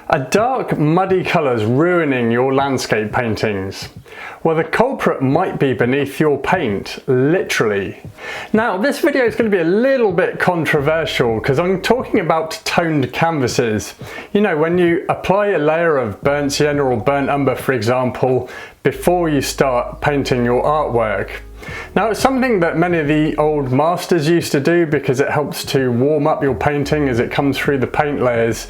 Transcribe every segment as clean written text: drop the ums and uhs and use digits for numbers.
Are dark, muddy colours ruining your landscape paintings? Well, the culprit might be beneath your paint, literally. Now, this video is going to be a little bit controversial because I'm talking about toned canvases. You know, when you apply a layer of burnt sienna or burnt umber, for example, before you start painting your artwork. Now, it's something that many of the old masters used to do because it helps to warm up your painting as it comes through the paint layers.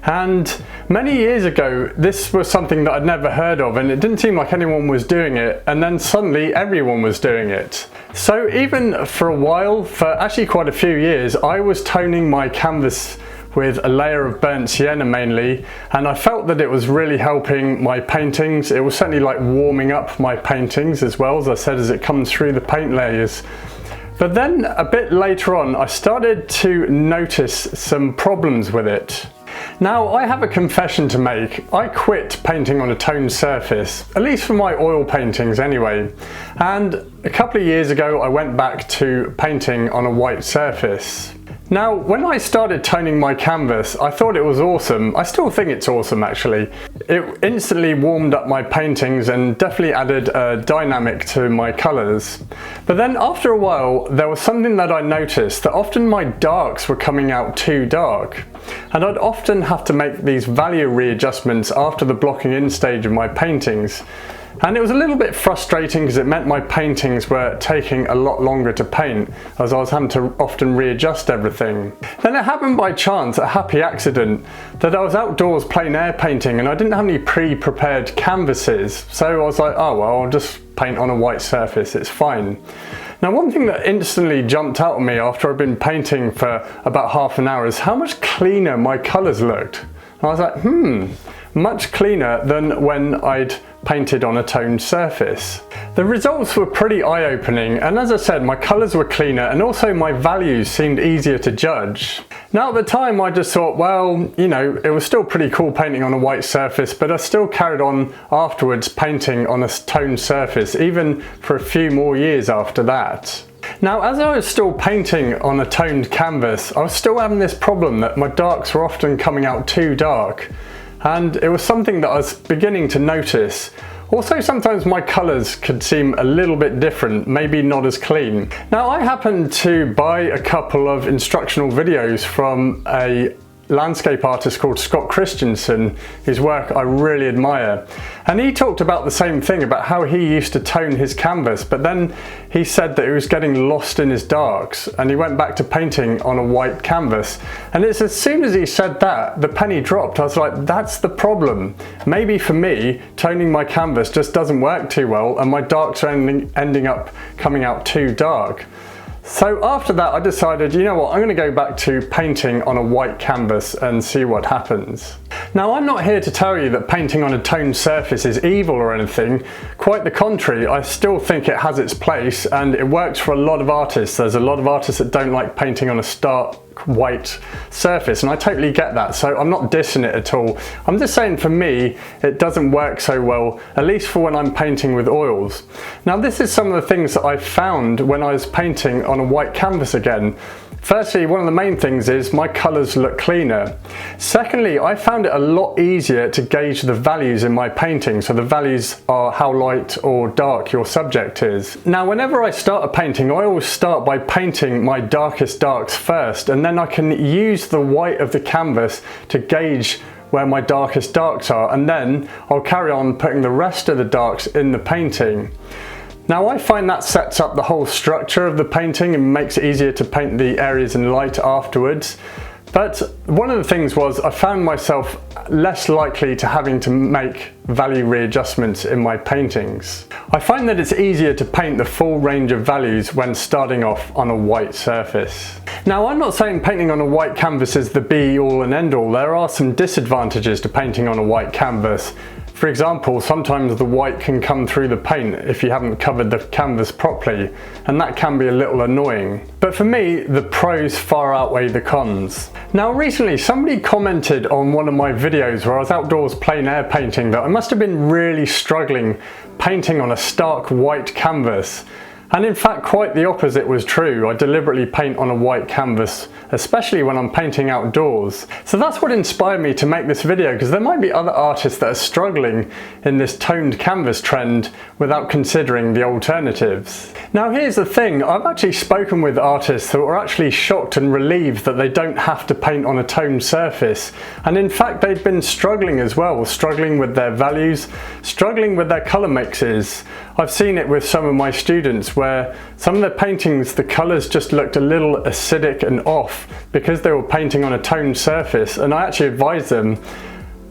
And many years ago, this was something that I'd never heard of, and it didn't seem like anyone was doing it, and then suddenly everyone was doing it. So even for a while, for actually quite a few years, I was toning my canvas with a layer of burnt sienna mainly, and I felt that it was really helping my paintings. It was certainly like warming up my paintings as well, as I said, as it comes through the paint layers. But then a bit later on, I started to notice some problems with it. Now, I have a confession to make. I quit painting on a toned surface, at least for my oil paintings anyway. And a couple of years ago, I went back to painting on a white surface. Now, when I started toning my canvas, I thought it was awesome. I still think it's awesome, actually. It instantly warmed up my paintings and definitely added a dynamic to my colours. But then after a while, there was something that I noticed, that often my darks were coming out too dark. And I'd often have to make these value readjustments after the blocking in stage of my paintings. And it was a little bit frustrating because it meant my paintings were taking a lot longer to paint, as I was having to often readjust everything. Then it happened by chance, a happy accident, that I was outdoors plein air painting and I didn't have any pre-prepared canvases. So I was like, oh well, I'll just paint on a white surface, it's fine. Now, one thing that instantly jumped out at me after I'd been painting for about half an hour is how much cleaner my colours looked. And I was like, much cleaner than when I'd painted on a toned surface. The results were pretty eye-opening, and as I said, my colours were cleaner and also my values seemed easier to judge. Now, at the time I just thought, well, you know, it was still pretty cool painting on a white surface, but I still carried on afterwards painting on a toned surface, even for a few more years after that. Now, as I was still painting on a toned canvas, I was still having this problem that my darks were often coming out too dark. And it was something that I was beginning to notice. Also, sometimes my colours could seem a little bit different, maybe not as clean. Now, I happened to buy a couple of instructional videos from a landscape artist called Scott Christensen, whose work I really admire. And he talked about the same thing, about how he used to tone his canvas, but then he said that he was getting lost in his darks and he went back to painting on a white canvas. And it's as soon as he said that, the penny dropped. I was like, that's the problem. Maybe for me, toning my canvas just doesn't work too well and my darks are ending up coming out too dark. So after that, I decided, you know what, I'm going to go back to painting on a white canvas and see what happens. Now, I'm not here to tell you that painting on a toned surface is evil or anything. Quite the contrary, I still think it has its place and it works for a lot of artists. There's a lot of artists that don't like painting on a stark white surface, and I totally get that, so I'm not dissing it at all. I'm just saying, for me, it doesn't work so well, at least for when I'm painting with oils. Now, this is some of the things that I found when I was painting on a white canvas again. Firstly, one of the main things is my colours look cleaner. Secondly, I found it a lot easier to gauge the values in my painting. So the values are how light or dark your subject is. Now, whenever I start a painting, I always start by painting my darkest darks first, and then I can use the white of the canvas to gauge where my darkest darks are, and then I'll carry on putting the rest of the darks in the painting. Now, I find that sets up the whole structure of the painting and makes it easier to paint the areas in light afterwards. But one of the things was I found myself less likely to having to make value readjustments in my paintings. I find that it's easier to paint the full range of values when starting off on a white surface. Now, I'm not saying painting on a white canvas is the be-all and end-all. There are some disadvantages to painting on a white canvas. For example, sometimes the white can come through the paint if you haven't covered the canvas properly, and that can be a little annoying. But for me, the pros far outweigh the cons. Now, recently somebody commented on one of my videos where I was outdoors plein air painting that I must have been really struggling painting on a stark white canvas. And in fact, quite the opposite was true. I deliberately paint on a white canvas, especially when I'm painting outdoors. So that's what inspired me to make this video, because there might be other artists that are struggling in this toned canvas trend without considering the alternatives. Now here's the thing, I've actually spoken with artists that were actually shocked and relieved that they don't have to paint on a toned surface. And in fact, they've been struggling as well, struggling with their values, struggling with their colour mixes. I've seen it with some of my students where some of their paintings, the colours just looked a little acidic and off because they were painting on a toned surface, and I actually advised them,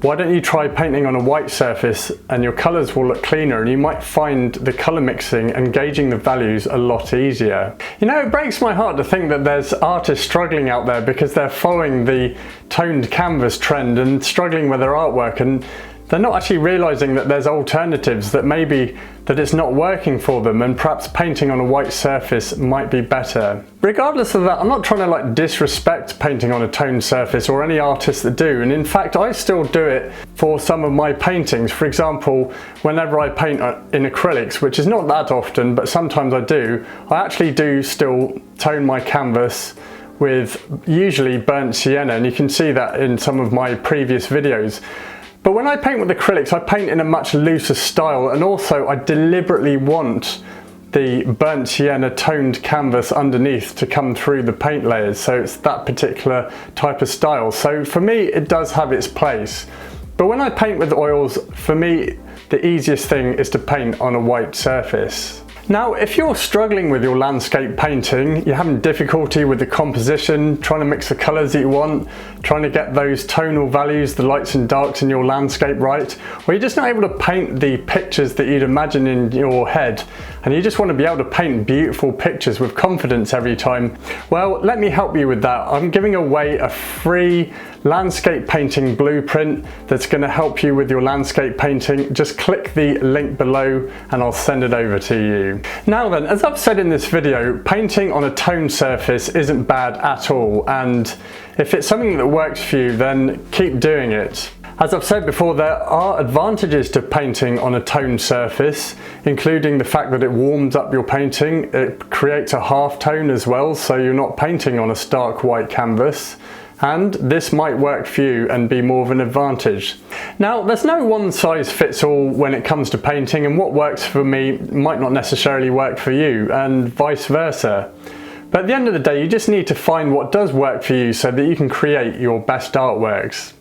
why don't you try painting on a white surface and your colours will look cleaner, and you might find the colour mixing and gauging the values a lot easier. You know, it breaks my heart to think that there's artists struggling out there because they're following the toned canvas trend and struggling with their artwork, and they're not actually realising that there's alternatives, that maybe that it's not working for them and perhaps painting on a white surface might be better. Regardless of that, I'm not trying to like disrespect painting on a toned surface or any artists that do, and in fact I still do it for some of my paintings. For example, whenever I paint in acrylics, which is not that often but sometimes I do, I actually do still tone my canvas with usually burnt sienna, and you can see that in some of my previous videos. But when I paint with acrylics, I paint in a much looser style, and also I deliberately want the burnt sienna toned canvas underneath to come through the paint layers, so it's that particular type of style. So for me, it does have its place. But when I paint with oils, for me, the easiest thing is to paint on a white surface. Now, if you're struggling with your landscape painting, you're having difficulty with the composition, trying to mix the colours that you want, trying to get those tonal values, the lights and darks in your landscape right, or you're just not able to paint the pictures that you'd imagine in your head, and you just want to be able to paint beautiful pictures with confidence every time, well, let me help you with that. I'm giving away a free landscape painting blueprint that's going to help you with your landscape painting. Just click the link below and I'll send it over to you. Now then, as I've said in this video, painting on a toned surface isn't bad at all, and if it's something that works for you, then keep doing it. As I've said before, there are advantages to painting on a toned surface, including the fact that it warms up your painting. It creates a half tone as well, so you're not painting on a stark white canvas. And this might work for you and be more of an advantage. Now, there's no one size fits all when it comes to painting, and what works for me might not necessarily work for you, and vice versa. But at the end of the day, you just need to find what does work for you so that you can create your best artworks.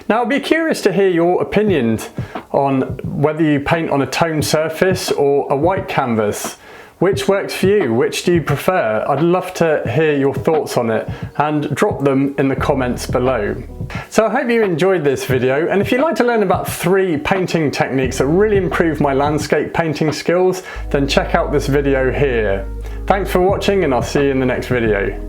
Now, I'd be curious to hear your opinions on whether you paint on a toned surface or a white canvas. Which works for you? Which do you prefer? I'd love to hear your thoughts on it, and drop them in the comments below. So I hope you enjoyed this video, and if you'd like to learn about 3 painting techniques that really improve my landscape painting skills, then check out this video here. Thanks for watching, and I'll see you in the next video.